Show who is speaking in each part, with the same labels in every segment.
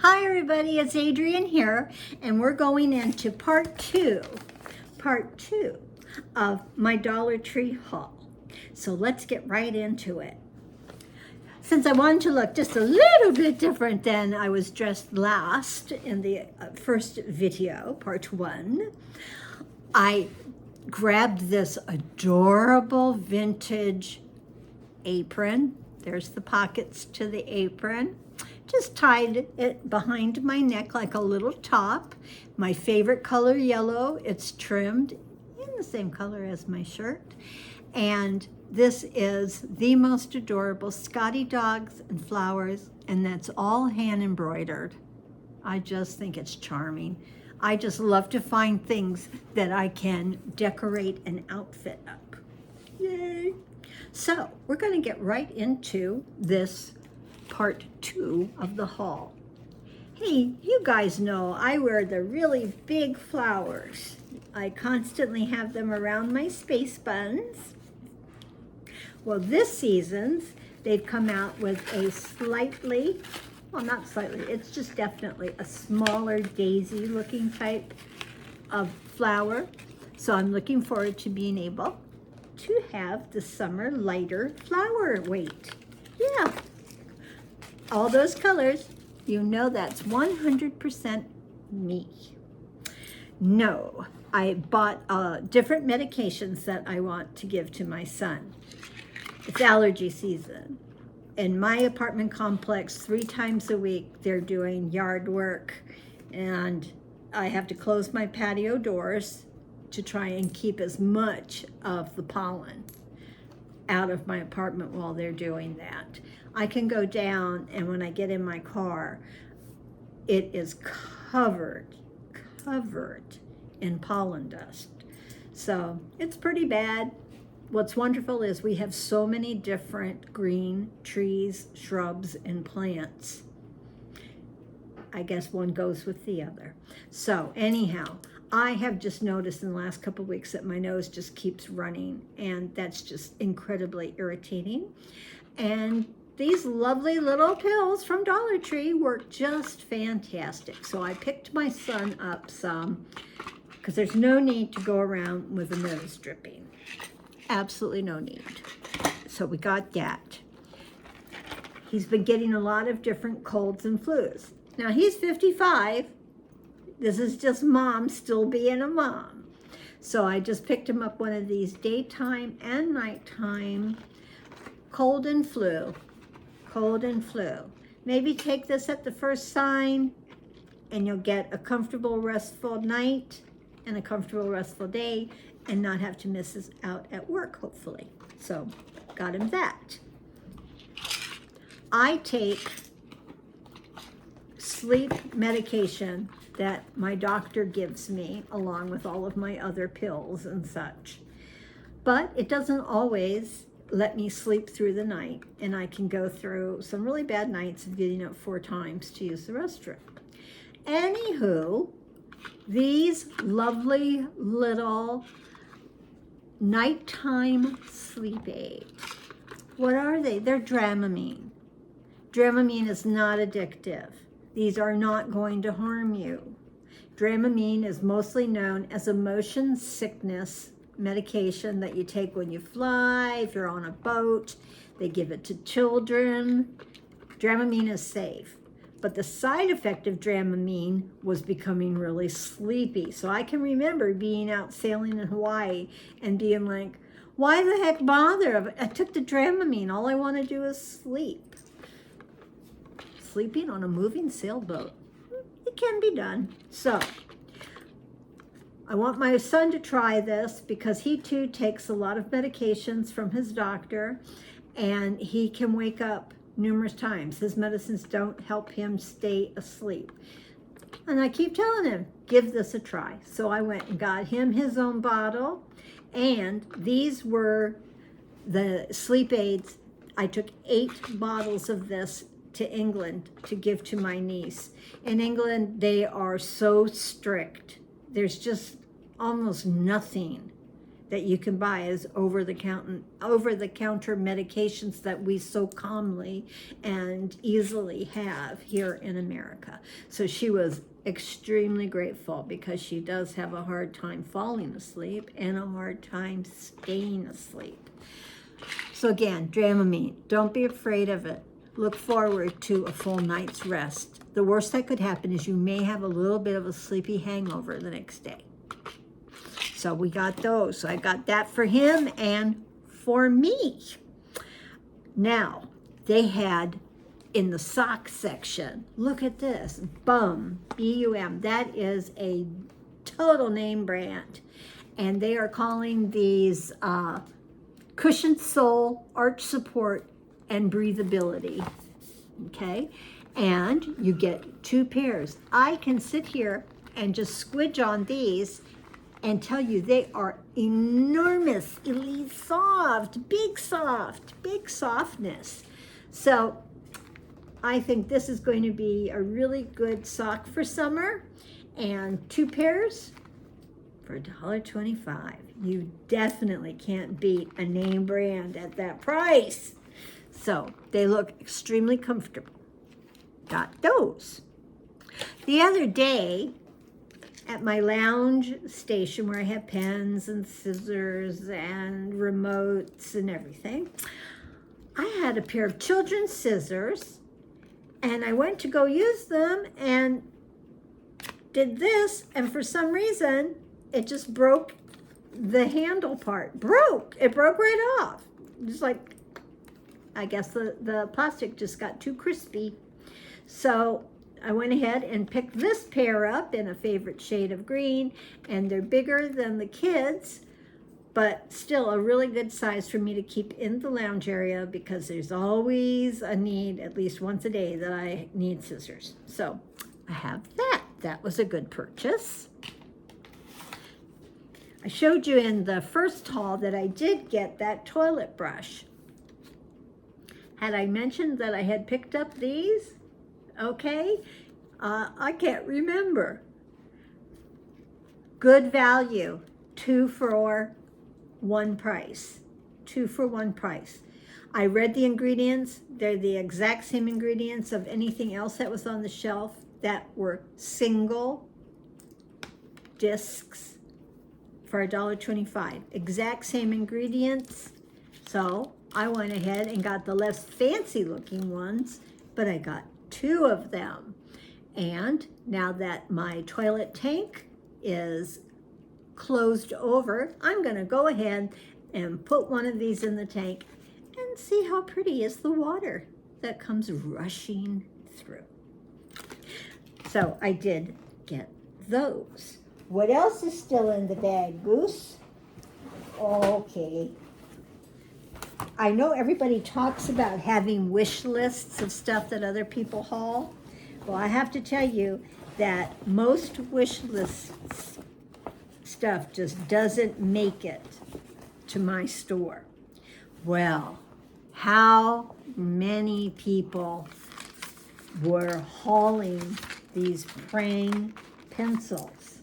Speaker 1: Hi everybody, it's Adrienne here, and we're going into part two of my Dollar Tree haul. So let's get right into it. Since I wanted to look just a little bit different than I was dressed last in the first video, part one, I grabbed this adorable vintage apron. There's the pockets to the apron. Just tied it behind my neck like a little top. My favorite color, yellow. It's trimmed in the same color as my shirt. And this is the most adorable Scotty dogs and flowers, and that's all hand embroidered. I just think it's charming. I just love to find things that I can decorate an outfit up. Yay! So we're going to get right into this part two of the haul. Hey, you guys know I wear the really big flowers. I constantly have them around my space buns. Well, this season's, they've come out with a slightly, well, not slightly, it's just definitely a smaller daisy looking type of flower. So I'm looking forward to being able to have the summer lighter flower weight. Yeah. All those colors, you know that's 100% me. No, I bought different medications that I want to give to my son. It's allergy season. In my apartment complex, 3 times a week, they're doing yard work, and I have to close my patio doors to try and keep as much of the pollen out of my apartment while they're doing that. I can go down, and when I get in my car, it is covered in pollen dust. So it's pretty bad. What's wonderful is we have so many different green trees, shrubs, and plants. I guess one goes with the other. So anyhow, I have just noticed in the last couple of weeks that my nose just keeps running, and that's just incredibly irritating. And these lovely little pills from Dollar Tree work just fantastic. So I picked my son up some because there's no need to go around with a nose dripping. Absolutely no need. So we got that. He's been getting a lot of different colds and flus. Now he's 55. This is just mom still being a mom. So I just picked him up one of these daytime and nighttime cold and flu. Maybe take this at the first sign and you'll get a comfortable, restful night and a comfortable, restful day and not have to miss out at work, hopefully. So got him that. I take sleep medication that my doctor gives me along with all of my other pills and such. But it doesn't always let me sleep through the night, and I can go through some really bad nights of getting up 4 times to use the restroom. Anywho, these lovely little nighttime sleep aids. What are they? They're Dramamine. Dramamine is not addictive. These are not going to harm you. Dramamine is mostly known as a motion sickness medication that you take when you fly, if you're on a boat. They give it to children. Dramamine is safe. But the side effect of Dramamine was becoming really sleepy. So I can remember being out sailing in Hawaii and being like, why the heck bother? I took the Dramamine. All I want to do is sleep. Sleeping on a moving sailboat. It can be done. So I want my son to try this because he too takes a lot of medications from his doctor, and he can wake up numerous times. His medicines don't help him stay asleep. And I keep telling him, give this a try. So I went and got him his own bottle, and these were the sleep aids. I took 8 bottles of this to England to give to my niece. In England, they are so strict. There's just almost nothing that you can buy as over-the-counter medications that we so commonly and easily have here in America. So she was extremely grateful because she does have a hard time falling asleep and a hard time staying asleep. So again, Dramamine, don't be afraid of it. Look forward to a full night's rest. The worst that could happen is you may have a little bit of a sleepy hangover the next day. So we got those. So I got that for him and for me. Now, they had in the sock section, look at this, Bum, B-U-M. That is a total name brand. And they are calling these cushioned sole, arch support, and breathability. Okay? And you get 2 pairs. I can sit here and just squidge on these and tell you they are enormously soft, big softness. So I think this is going to be a really good sock for summer. And 2 pairs for $1.25. You definitely can't beat a name brand at that price. So they look extremely comfortable. Got those. The other day, at my lounge station where I have pens and scissors and remotes and everything, I had a pair of children's scissors, and I went to go use them and did this, and for some reason, it just broke the handle part. It broke right off. Just like, I guess the plastic just got too crispy. So I went ahead and picked this pair up in a favorite shade of green, and they're bigger than the kids, but still a really good size for me to keep in the lounge area because there's always a need, at least once a day, that I need scissors. So I have that. That was a good purchase. I showed you in the first haul that I did get that toilet brush. Had I mentioned that I had picked up these? Okay, I can't remember. Good value, 2 for 1 price. 2 for 1 price. I read the ingredients. They're the exact same ingredients of anything else that was on the shelf that were single discs for $1.25. Exact same ingredients. So I went ahead and got the less fancy looking ones, but I got 2 of them. And now that my toilet tank is closed over, I'm going to go ahead and put one of these in the tank and see how pretty is the water that comes rushing through. So I did get those. What else is still in the bag, Goose? Okay. I know everybody talks about having wish lists of stuff that other people haul. Well, I have to tell you that most wish lists stuff just doesn't make it to my store. Well, how many people were hauling these praying pencils?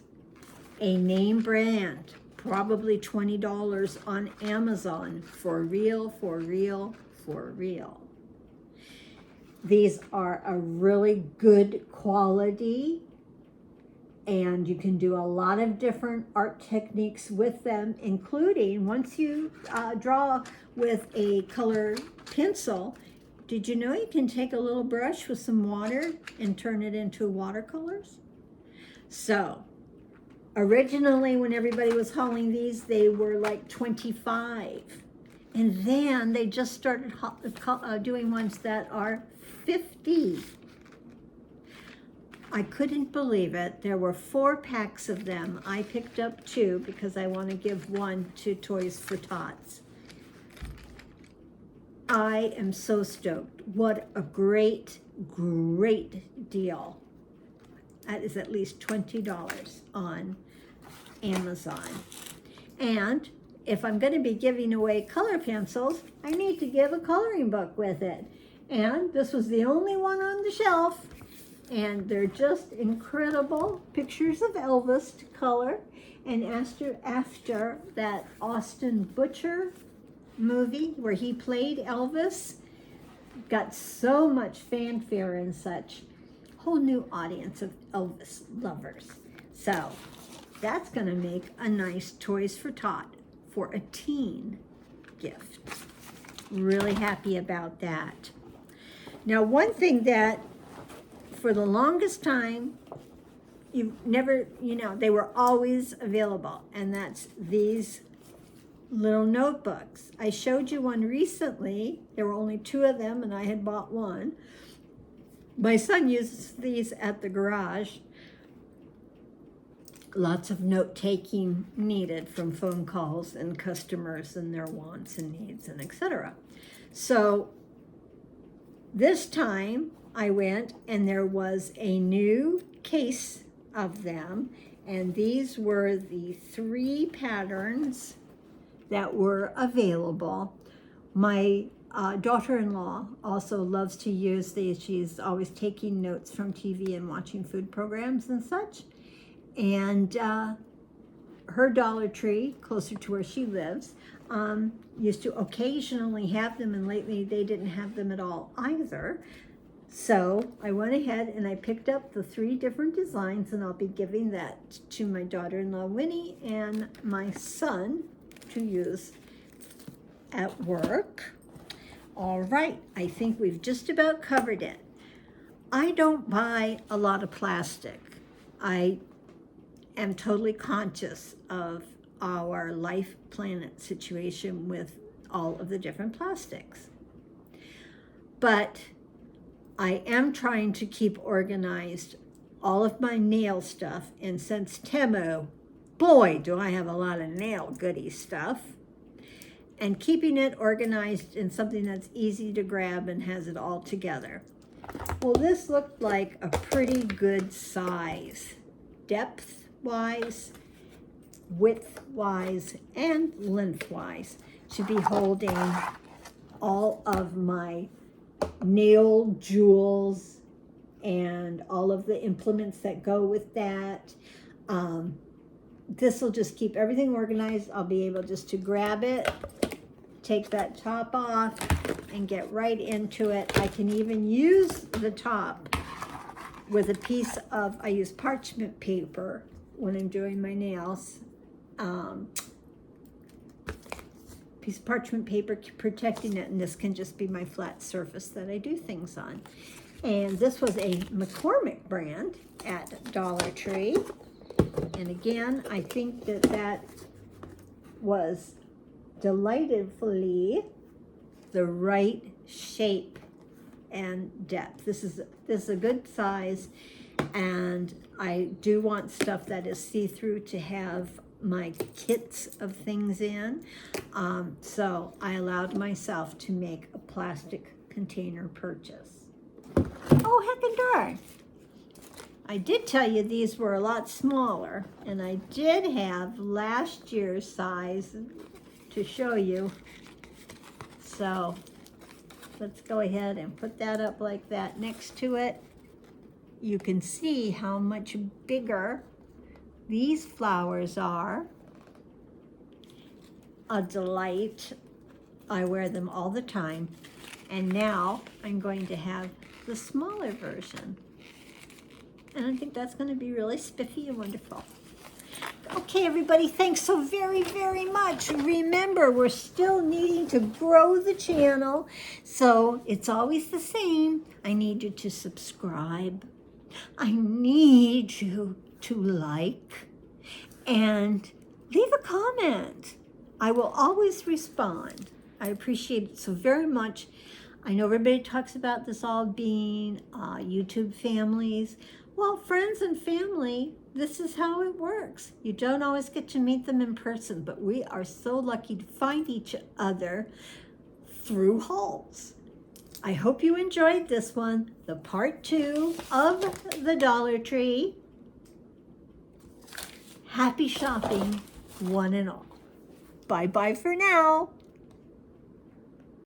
Speaker 1: A name brand, probably $20 on Amazon, for real, for real, for real. These are a really good quality, and you can do a lot of different art techniques with them, including once you draw with a color pencil. Did you know you can take a little brush with some water and turn it into watercolors? So originally, when everybody was hauling these, they were like $25. And then they just started doing ones that are $50. I couldn't believe it. There were 4 packs of them. I picked up 2 because I want to give 1 to Toys for Tots. I am so stoked. What a great, great deal. That is at least $20 on Amazon. And if I'm going to be giving away color pencils, I need to give a coloring book with it. And this was the only one on the shelf. and they're just incredible pictures of Elvis to color. And after that Austin Butcher movie where he played Elvis, got so much fanfare and such, whole new audience of Elvis lovers. So that's going to make a nice Toys for Tot for a teen gift. Really happy about that. Now, one thing that for the longest time, they were always available, and that's these little notebooks. I showed you one recently. There were only 2 of them, and I had bought one. My son uses these at the garage. Lots of note-taking needed from phone calls and customers and their wants and needs and etc. So this time I went and there was a new case of them, and these were the 3 patterns that were available. My daughter-in-law also loves to use these. She's always taking notes from TV and watching food programs and such. And her Dollar Tree, closer to where she lives, used to occasionally have them, and lately they didn't have them at all either. So I went ahead and I picked up the 3 different designs, and I'll be giving that to my daughter-in-law Winnie and my son to use at work. All right, I think we've just about covered it. I don't buy a lot of plastic. I am totally conscious of our life planet situation with all of the different plastics. But I am trying to keep organized all of my nail stuff, and since Temu, boy, do I have a lot of nail goodie stuff, and keeping it organized in something that's easy to grab and has it all together. Well, this looked like a pretty good size, depth-wise, width-wise, and length-wise, to be holding all of my nail jewels and all of the implements that go with that. This will just keep everything organized. I'll be able just to grab it, take that top off, and get right into it. I can even use the top with a piece of, I use parchment paper when I'm doing my nails. Piece of parchment paper protecting it, and this can just be my flat surface that I do things on. And this was a McCormick brand at Dollar Tree. And again, I think that that was delightfully the right shape and depth. This is a good size, and I do want stuff that is see-through to have my kits of things in. So I allowed myself to make a plastic container purchase. Oh, heck and darn. I did tell you these were a lot smaller, and I did have last year's size to show you. So let's go ahead and put that up like that next to it. You can see how much bigger these flowers are. A delight. I wear them all the time. And now I'm going to have the smaller version. And I think that's going to be really spiffy and wonderful. Okay, everybody, thanks so very, very much. Remember, we're still needing to grow the channel, so it's always the same. I need you to subscribe. I need you to like and leave a comment. I will always respond. I appreciate it so very much. I know everybody talks about this all being YouTube families. Well, friends and family, this is how it works. You don't always get to meet them in person, but we are so lucky to find each other through hauls. I hope you enjoyed this one, the part 2 of the Dollar Tree. Happy shopping, one and all. Bye-bye for now.